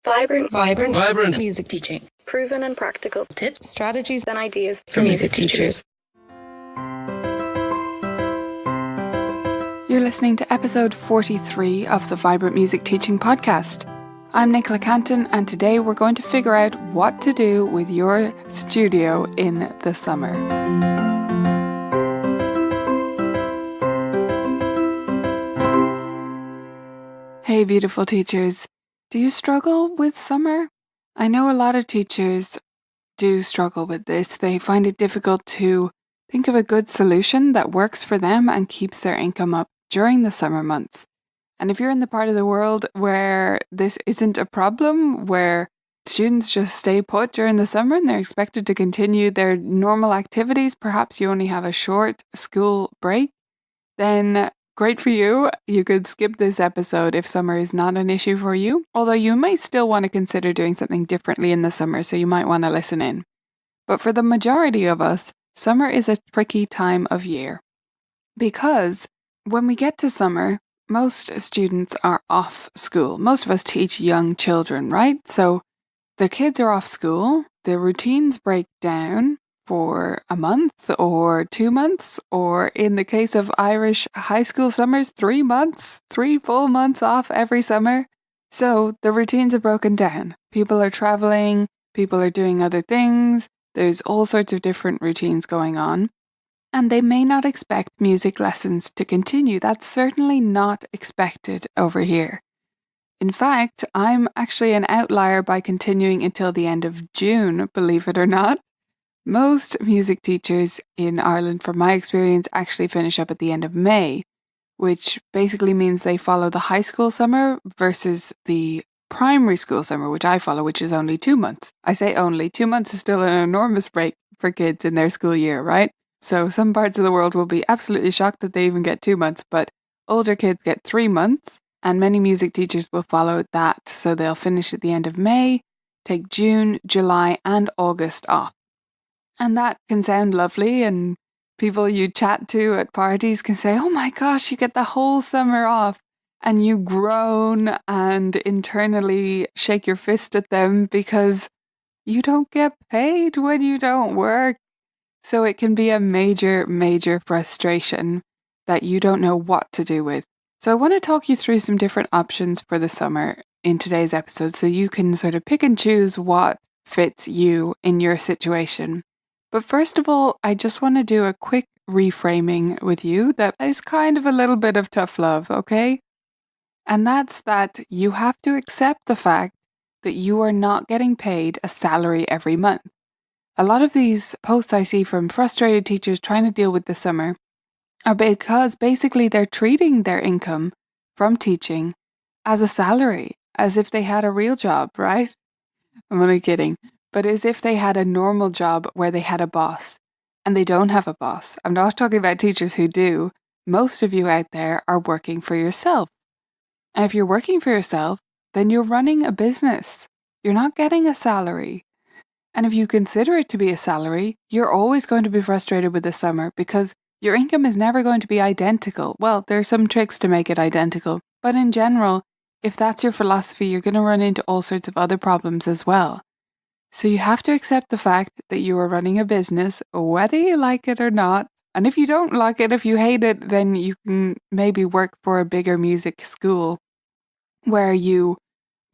Vibrant music teaching. Proven and practical Tips, strategies and ideas for music teachers. You're listening to episode 43 of the Vibrant Music Teaching Podcast. I'm Nicola Canton, and today we're going to figure out what to do with your studio in the summer. Hey beautiful teachers, do you struggle with summer? I know a lot of teachers do struggle with this. They find it difficult to think of a good solution that works for them and keeps their income up during the summer months. And if you're in the part of the world where this isn't a problem, where students just stay put during the summer and they're expected to continue their normal activities, perhaps you only have a short school break, then great for you. You could skip this episode if summer is not an issue for you, although you may still want to consider doing something differently in the summer, so you might want to listen in. But for the majority of us, summer is a tricky time of year because when we get to summer, most students are off school. Most of us teach young children, right? So the kids are off school, the routines break down for a month or 2 months, or in the case of Irish high school summers, 3 months, 3 full months off every summer. So the routines are broken down. People are traveling, people are doing other things, there's all sorts of different routines going on. And they may not expect music lessons to continue. That's certainly not expected over here. In fact, I'm actually an outlier by continuing until the end of June, believe it or not. Most music teachers in Ireland, from my experience, actually finish up at the end of May, which basically means they follow the high school summer versus the primary school summer, which I follow, which is only 2 months. I say only, 2 months is still an enormous break for kids in their school year, right? So some parts of the world will be absolutely shocked that they even get 2 months, but older kids get 3 months, and many music teachers will follow that. So they'll finish at the end of May, take June, July, and August off. And that can sound lovely, and people you chat to at parties can say, oh my gosh, you get the whole summer off. And you groan and internally shake your fist at them because you don't get paid when you don't work. So it can be a major, major frustration that you don't know what to do with. So I want to talk you through some different options for the summer in today's episode so you can sort of pick and choose what fits you in your situation. But first of all, I just want to do a quick reframing with you that is kind of a little bit of tough love, okay? And that's that you have to accept the fact that you are not getting paid a salary every month. A lot of these posts I see from frustrated teachers trying to deal with the summer are because basically they're treating their income from teaching as a salary, as if they had a real job, right? I'm only kidding. But as if they had a normal job where they had a boss, and they don't have a boss. I'm not talking about teachers who do. Most of you out there are working for yourself. And if you're working for yourself, then you're running a business. You're not getting a salary. And if you consider it to be a salary, you're always going to be frustrated with the summer because your income is never going to be identical. Well, there are some tricks to make it identical. But in general, if that's your philosophy, you're going to run into all sorts of other problems as well. So you have to accept the fact that you are running a business, whether you like it or not. And if you don't like it, if you hate it, then you can maybe work for a bigger music school where you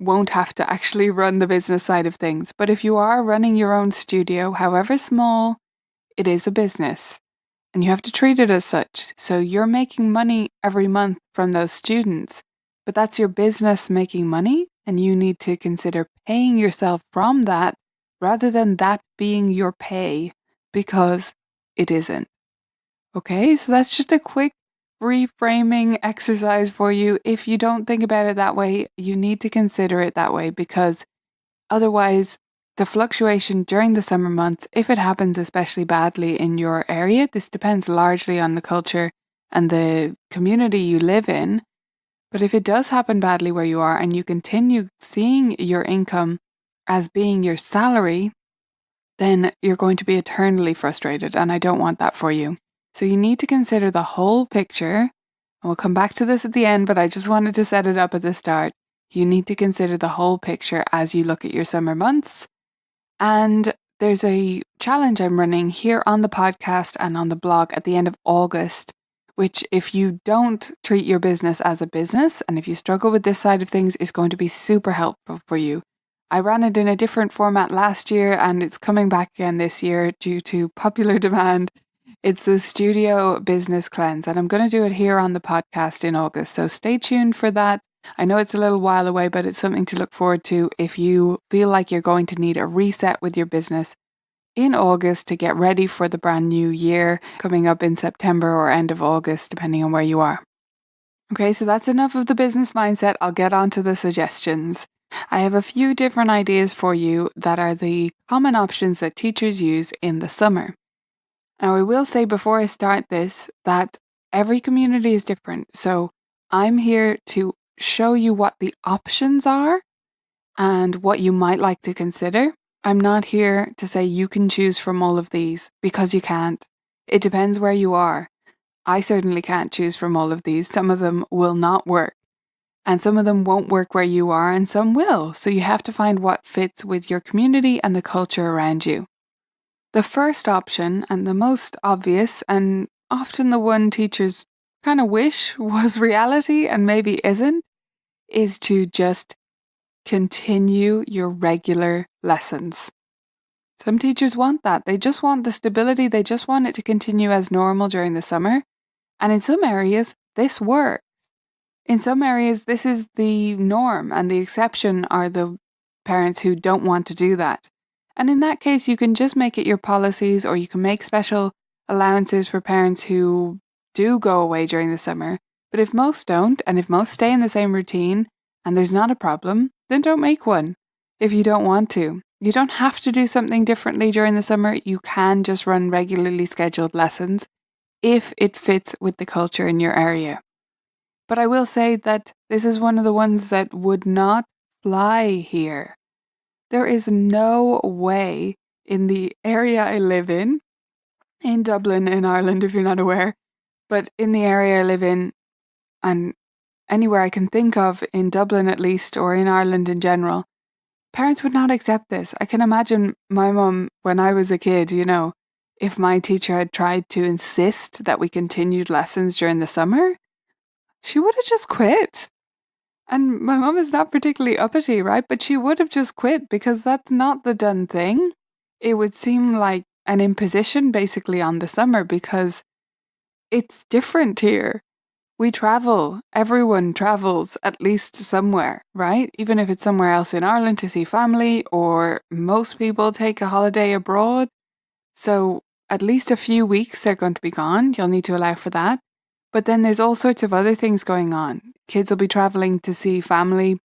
won't have to actually run the business side of things. But if you are running your own studio, however small, it is a business. And you have to treat it as such. So you're making money every month from those students, but that's your business making money, and you need to consider paying yourself from that rather than that being your pay, because it isn't. Okay, so that's just a quick reframing exercise for you. If you don't think about it that way, you need to consider it that way, because otherwise the fluctuation during the summer months, if it happens especially badly in your area, this depends largely on the culture and the community you live in. But if it does happen badly where you are and you continue seeing your income as being your salary, then you're going to be eternally frustrated, and I don't want that for you. So you need to consider the whole picture, and we'll come back to this at the end, but I just wanted to set it up at the start. You need to consider the whole picture as you look at your summer months. And there's a challenge I'm running here on the podcast and on the blog at the end of August, which if you don't treat your business as a business, and if you struggle with this side of things, is going to be super helpful for you. I ran it in a different format last year and it's coming back again this year due to popular demand. It's the Studio Business Cleanse, and I'm going to do it here on the podcast in August. So stay tuned for that. I know it's a little while away, but it's something to look forward to if you feel like you're going to need a reset with your business in August to get ready for the brand new year coming up in September or end of August, depending on where you are. Okay, so that's enough of the business mindset. I'll get on to the suggestions. I have a few different ideas for you that are the common options that teachers use in the summer. Now, I will say before I start this that every community is different. So I'm here to show you what the options are and what you might like to consider. I'm not here to say you can choose from all of these because you can't. It depends where you are. I certainly can't choose from all of these. Some of them will not work. And some of them won't work where you are and some will. So you have to find what fits with your community and the culture around you. The first option, and the most obvious, and often the one teachers kind of wish was reality and maybe isn't, is to just continue your regular lessons. Some teachers want that. They just want the stability. They just want it to continue as normal during the summer. And in some areas, this works. In some areas, this is the norm, and the exception are the parents who don't want to do that. And in that case, you can just make it your policies, or you can make special allowances for parents who do go away during the summer. But if most don't, and if most stay in the same routine, and there's not a problem, then don't make one if you don't want to. You don't have to do something differently during the summer. You can just run regularly scheduled lessons if it fits with the culture in your area. But I will say that this is one of the ones that would not fly here. There is no way in the area I live in Dublin, in Ireland, if you're not aware, but in the area I live in, and anywhere I can think of, in Dublin at least, or in Ireland in general, parents would not accept this. I can imagine my mum, when I was a kid, if my teacher had tried to insist that we continued lessons during the summer, she would have just quit. And my mum is not particularly uppity, right? But she would have just quit because that's not the done thing. It would seem like an imposition basically on the summer because it's different here. We travel. Everyone travels at least somewhere, right? Even if it's somewhere else in Ireland to see family, or most people take a holiday abroad. So at least a few weeks they're going to be gone. You'll need to allow for that. But then there's all sorts of other things going on. Kids will be traveling to see family.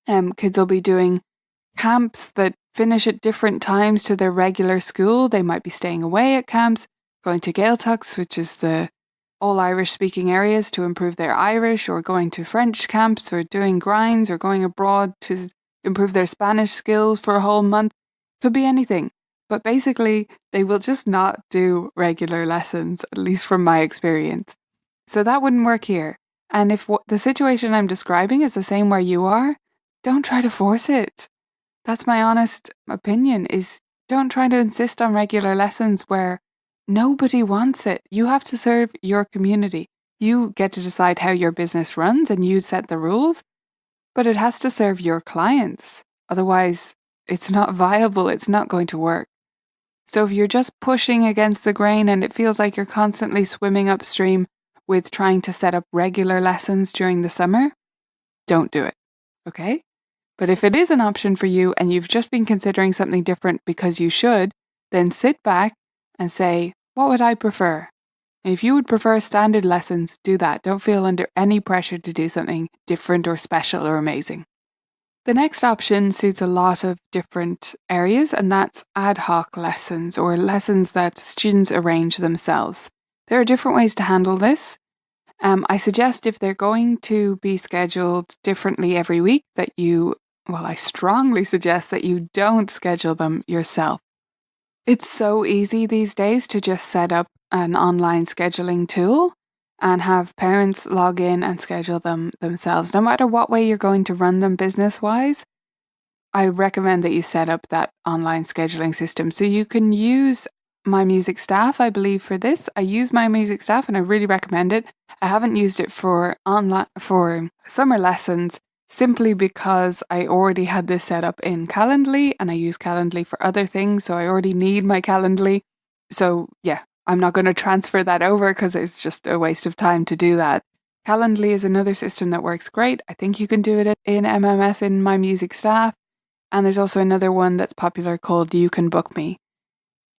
Kids will be doing camps that finish at different times to their regular school. They might be staying away at camps, going to Gaeltachts, which is the all Irish speaking areas, to improve their Irish, or going to French camps, or doing grinds, or going abroad to improve their Spanish skills for a whole month. Could be anything. But basically, they will just not do regular lessons, at least from my experience. So that wouldn't work here. And if the situation I'm describing is the same where you are, don't try to force it. That's my honest opinion, is don't try to insist on regular lessons where nobody wants it. You have to serve your community. You get to decide how your business runs and you set the rules, but it has to serve your clients. Otherwise, it's not viable. It's not going to work. So if you're just pushing against the grain and it feels like you're constantly swimming upstream with trying to set up regular lessons during the summer, don't do it, okay? But if it is an option for you and you've just been considering something different because you should, then sit back and say, what would I prefer? And if you would prefer standard lessons, do that. Don't feel under any pressure to do something different or special or amazing. The next option suits a lot of different areas, and that's ad hoc lessons, or lessons that students arrange themselves. There are different ways to handle this. I suggest if they're going to be scheduled differently every week I strongly suggest that you don't schedule them yourself. It's so easy these days to just set up an online scheduling tool and have parents log in and schedule them themselves. No matter what way you're going to run them business-wise, I recommend that you set up that online scheduling system. So you can use My Music Staff, I believe, for this. I use My Music Staff and I really recommend it. I haven't used it for summer lessons simply because I already had this set up in Calendly and I use Calendly for other things, so I already need my Calendly. So yeah, I'm not going to transfer that over because it's just a waste of time to do that. Calendly is another system that works great. I think you can do it in MMS in My Music Staff. And there's also another one that's popular called You Can Book Me.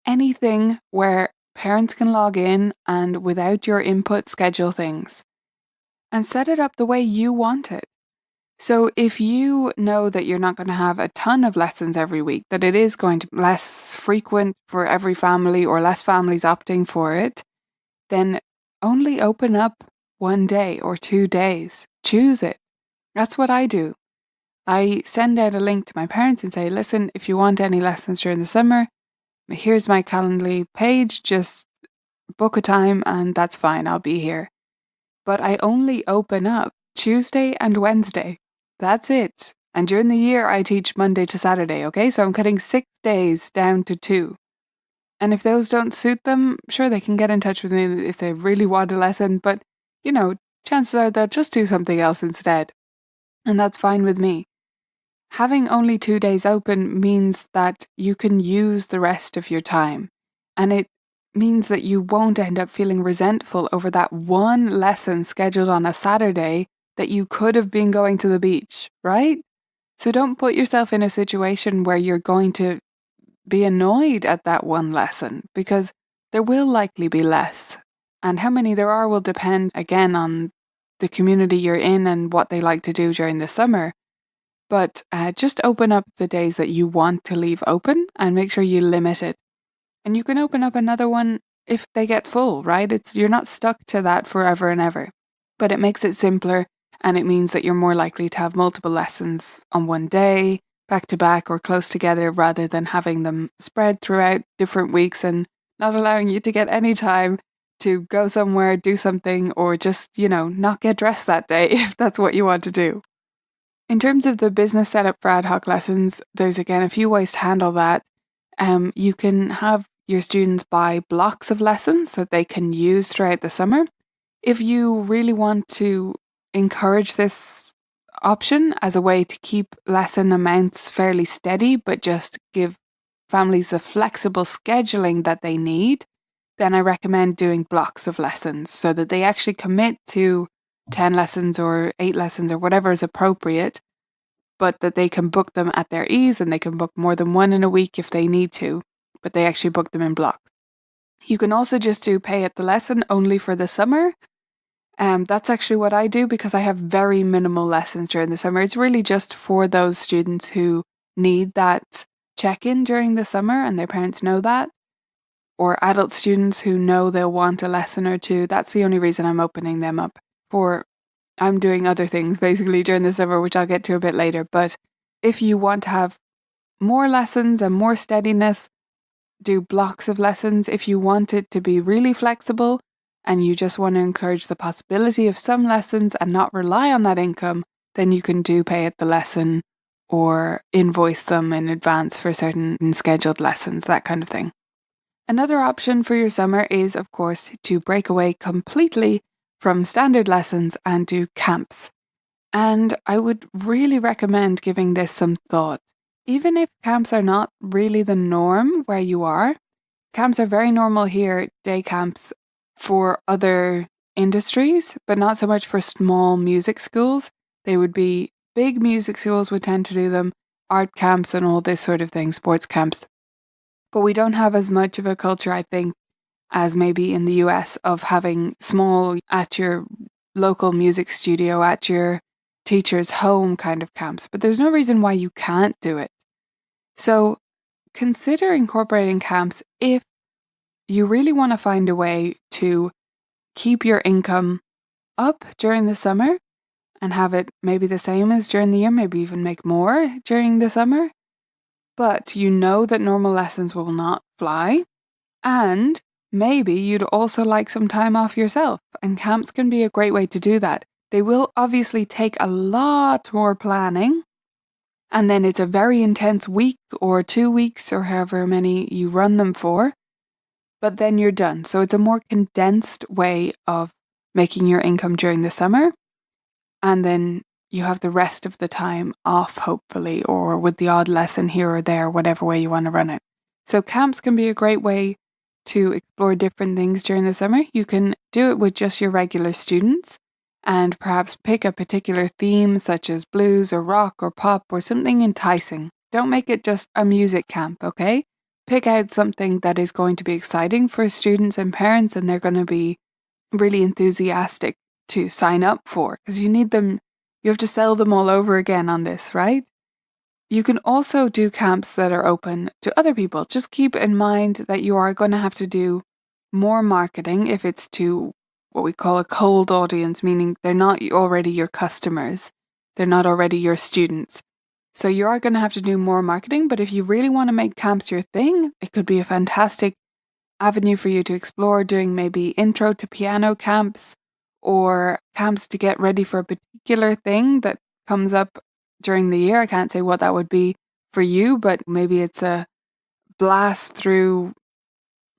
Anything where parents can log in and without your input schedule things and set it up the way you want it. So if you know that you're not going to have a ton of lessons every week, that it is going to be less frequent for every family or less families opting for it, then only open up 1 day or 2 days. Choose it. That's what I do. I send out a link to my parents and say, listen, if you want any lessons during the summer, here's my Calendly page, just book a time and that's fine, I'll be here. But I only open up Tuesday and Wednesday. That's it. And during the year, I teach Monday to Saturday, okay? So I'm cutting 6 days down to 2. And if those don't suit them, sure, they can get in touch with me if they really want a lesson. But, chances are they'll just do something else instead. And that's fine with me. Having only 2 days open means that you can use the rest of your time. And it means that you won't end up feeling resentful over that one lesson scheduled on a Saturday that you could have been going to the beach, right? So don't put yourself in a situation where you're going to be annoyed at that one lesson, because there will likely be less. And how many there are will depend, again, on the community you're in and what they like to do during the summer. But just open up the days that you want to leave open and make sure you limit it. And you can open up another one if they get full, right? You're not stuck to that forever and ever. But it makes it simpler, and it means that you're more likely to have multiple lessons on one day, back to back or close together, rather than having them spread throughout different weeks and not allowing you to get any time to go somewhere, do something, or just, not get dressed that day if that's what you want to do. In terms of the business setup for ad hoc lessons, there's again a few ways to handle that. You can have your students buy blocks of lessons that they can use throughout the summer. If you really want to encourage this option as a way to keep lesson amounts fairly steady, but just give families the flexible scheduling that they need, then I recommend doing blocks of lessons so that they actually commit to 10 lessons or 8 lessons or whatever is appropriate, but that they can book them at their ease, and they can book more than one in a week if they need to, but they actually book them in blocks. You can also just do pay at the lesson only for the summer. That's actually what I do because I have very minimal lessons during the summer. It's really just for those students who need that check-in during the summer and their parents know that, or adult students who know they'll want a lesson or two. That's the only reason I'm opening them up. I'm doing other things basically during the summer, which I'll get to a bit later. But if you want to have more lessons and more steadiness, do blocks of lessons. If you want it to be really flexible and you just want to encourage the possibility of some lessons and not rely on that income, then you can do pay at the lesson or invoice them in advance for certain scheduled lessons, that kind of thing. Another option for your summer is, of course, to break away completely from standard lessons and do camps. And I would really recommend giving this some thought. Even if camps are not really the norm where you are, camps are very normal here, day camps for other industries, but not so much for small music schools. They would be big music schools would tend to do them, art camps and all this sort of thing, sports camps. But we don't have as much of a culture, I think, as maybe in the US of having small at your local music studio, at your teacher's home kind of camps. But there's no reason why you can't do it. So consider incorporating camps if you really want to find a way to keep your income up during the summer and have it maybe the same as during the year, maybe even make more during the summer. But you know that normal lessons will not fly, and maybe you'd also like some time off yourself, and camps can be a great way to do that. They will obviously take a lot more planning, and then it's a very intense week or 2 weeks or however many you run them for, but then you're done. So it's a more condensed way of making your income during the summer, and then you have the rest of the time off, hopefully, or with the odd lesson here or there, whatever way you want to run it. So camps can be a great way to explore different things during the summer. You can do it with just your regular students and perhaps pick a particular theme such as blues or rock or pop or something enticing. Don't make it just a music camp, okay? Pick out something that is going to be exciting for students and parents, and they're going to be really enthusiastic to sign up for, because you need them, you have to sell them all over again on this, right? You can also do camps that are open to other people. Just keep in mind that you are going to have to do more marketing if it's to what we call a cold audience, meaning they're not already your customers, they're not already your students. So you are going to have to do more marketing, but if you really want to make camps your thing, it could be a fantastic avenue for you to explore, doing maybe intro to piano camps or camps to get ready for a particular thing that comes up during the year. I can't say what that would be for you, but maybe it's a blast through,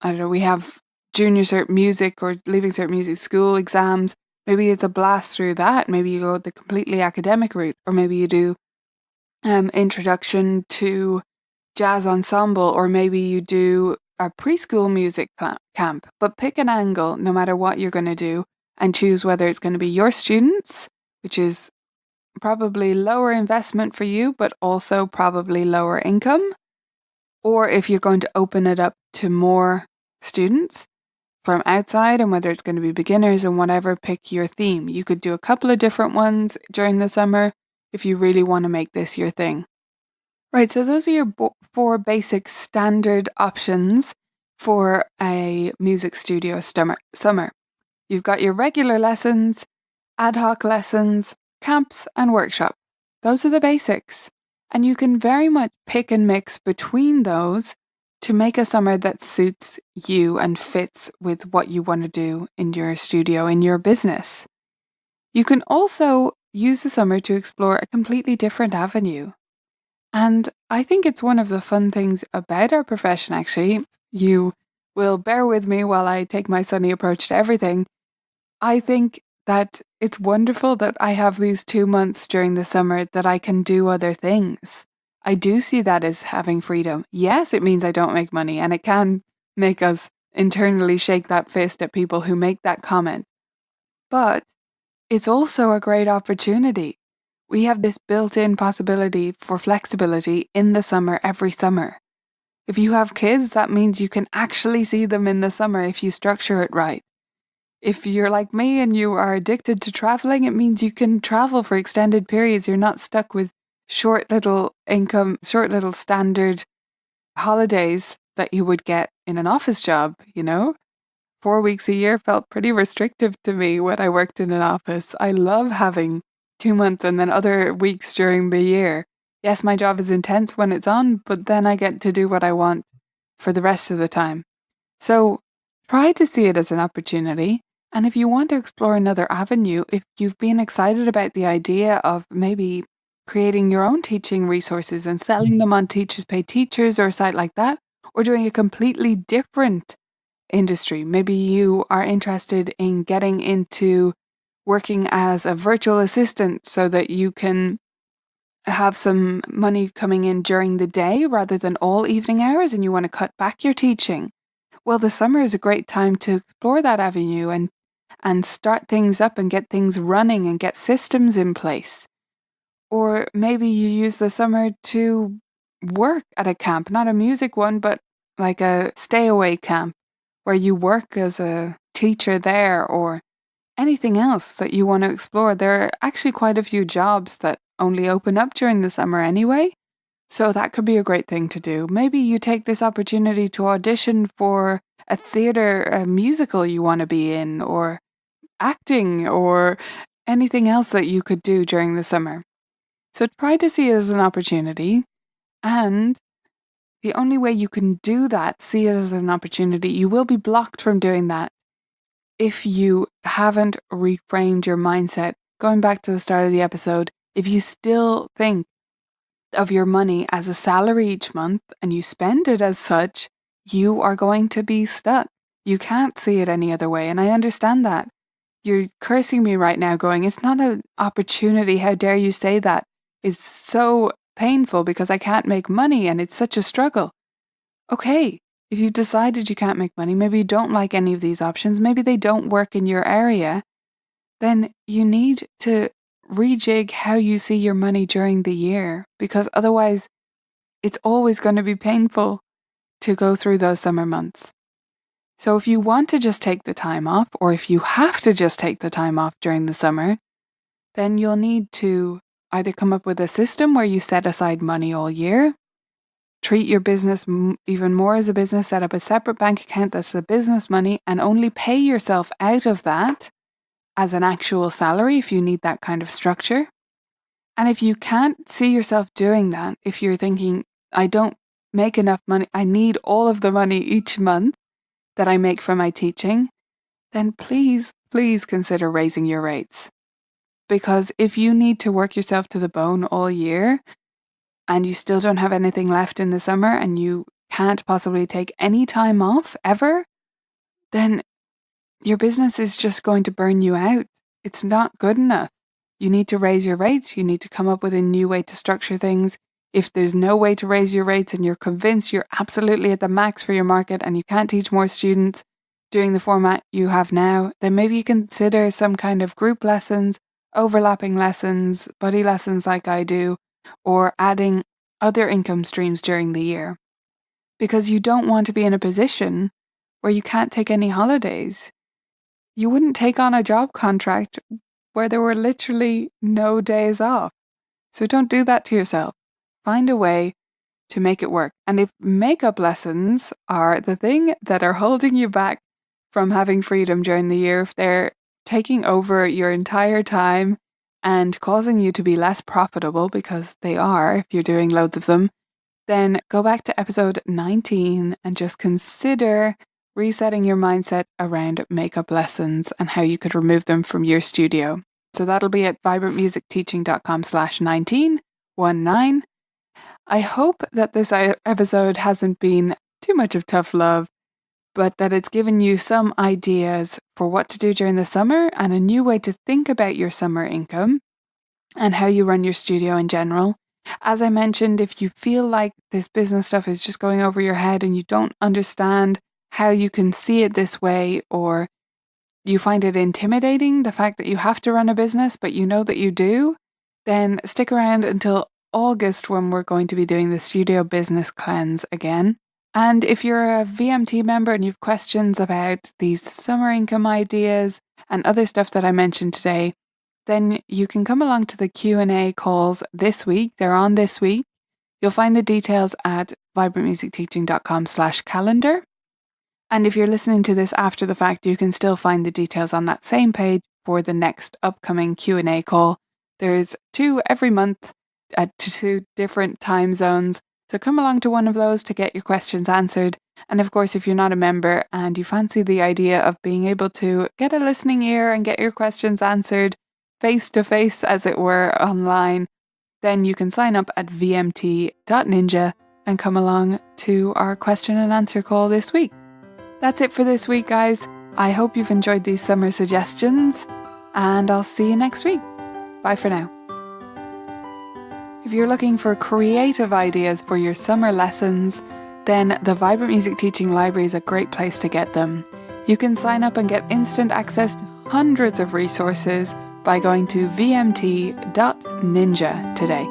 I don't know, we have junior cert music or leaving cert music school exams. Maybe it's a blast through that. Maybe you go the completely academic route, or maybe you do introduction to jazz ensemble, or maybe you do a preschool music camp. But pick an angle no matter what you're going to do and choose whether it's going to be your students, which is probably lower investment for you, but also probably lower income, or if you're going to open it up to more students from outside, and whether it's going to be beginners and whatever, pick your theme. You could do a couple of different ones during the summer if you really want to make this your thing. Right, so those are your 4 basic standard options for a music studio summer. You've got your regular lessons, ad hoc lessons, camps, and workshops. Those are the basics. And you can very much pick and mix between those to make a summer that suits you and fits with what you want to do in your studio, in your business. You can also use the summer to explore a completely different avenue. And I think it's one of the fun things about our profession, actually. You will bear with me while I take my sunny approach to everything. I think that it's wonderful that I have these 2 months during the summer that I can do other things. I do see that as having freedom. Yes, it means I don't make money, and it can make us internally shake that fist at people who make that comment. But it's also a great opportunity. We have this built-in possibility for flexibility in the summer every summer. If you have kids, that means you can actually see them in the summer if you structure it right. If you're like me and you are addicted to traveling, it means you can travel for extended periods. You're not stuck with short little standard holidays that you would get in an office job, 4 weeks a year felt pretty restrictive to me when I worked in an office. I love having 2 months and then other weeks during the year. Yes, my job is intense when it's on, but then I get to do what I want for the rest of the time. So try to see it as an opportunity. And if you want to explore another avenue, if you've been excited about the idea of maybe creating your own teaching resources and selling them on Teachers Pay Teachers or a site like that, or doing a completely different industry, maybe you are interested in getting into working as a virtual assistant so that you can have some money coming in during the day rather than all evening hours, and you want to cut back your teaching. Well, the summer is a great time to explore that avenue and start things up and get things running and get systems in place. Or maybe you use the summer to work at a camp, not a music one, but like a stay away camp where you work as a teacher there, or anything else that you want to explore. There are actually quite a few jobs that only open up during the summer anyway. So that could be a great thing to do. Maybe you take this opportunity to audition for a theater, a musical you want to be in, or acting, or anything else that you could do during the summer. So try to see it as an opportunity, and The only way you can do that, see it as an opportunity, you will be blocked from doing that if you haven't reframed your mindset. Going back to the start of the episode, if you still think of your money as a salary each month and you spend it as such, you are going to be stuck. You can't see it any other way. And I understand that. You're cursing me right now going, it's not an opportunity. How dare you say that? It's so painful because I can't make money and it's such a struggle. Okay, if you decided you can't make money, maybe you don't like any of these options, maybe they don't work in your area, then you need to rejig how you see your money during the year, because otherwise it's always going to be painful to go through those summer months. So if you want to just take the time off, or if you have to just take the time off during the summer, then you'll need to either come up with a system where you set aside money all year, treat your business even more as a business, set up a separate bank account that's the business money, and only pay yourself out of that as an actual salary if you need that kind of structure. And if you can't see yourself doing that, if you're thinking, I don't make enough money, I need all of the money each month that I make from my teaching, then please consider raising your rates. Because if you need to work yourself to the bone all year and you still don't have anything left in the summer and you can't possibly take any time off ever, then your business is just going to burn you out. It's not good enough. You need to raise your rates. You need to come up with a new way to structure things. If there's no way to raise your rates and you're convinced you're absolutely at the max for your market and you can't teach more students doing the format you have now, then maybe you consider some kind of group lessons, overlapping lessons, buddy lessons like I do, or adding other income streams during the year. Because you don't want to be in a position where you can't take any holidays. You wouldn't take on a job contract where there were literally no days off. So don't do that to yourself. Find a way to make it work. And if makeup lessons are the thing that are holding you back from having freedom during the year, if they're taking over your entire time and causing you to be less profitable, because they are if you're doing loads of them, then go back to episode 19 and just consider resetting your mindset around makeup lessons and how you could remove them from your studio. So that'll be at vibrantmusicteaching.com/19. I hope that this episode hasn't been too much of tough love, but that it's given you some ideas for what to do during the summer and a new way to think about your summer income and how you run your studio in general. As I mentioned, if you feel like this business stuff is just going over your head and you don't understand how you can see it this way, or you find it intimidating, the fact that you have to run a business, but you know that you do, then stick around until August when we're going to be doing the Studio Business Cleanse again. And if you're a VMT member and you have questions about these summer income ideas and other stuff that I mentioned today, then you can come along to the Q&A calls this week. They're on this week. You'll find the details at vibrantmusicteaching.com/calendar. And if you're listening to this after the fact, you can still find the details on that same page for the next upcoming Q&A call. There's 2 every month at 2 different time zones. So come along to one of those to get your questions answered. And of course, if you're not a member and you fancy the idea of being able to get a listening ear and get your questions answered face to face, as it were, online, then you can sign up at vmt.ninja and come along to our question and answer call this week. That's it for this week, guys. I hope you've enjoyed these summer suggestions, and I'll see you next week. Bye for now. If you're looking for creative ideas for your summer lessons, then the Vibrant Music Teaching Library is a great place to get them. You can sign up and get instant access to hundreds of resources by going to vmt.ninja today.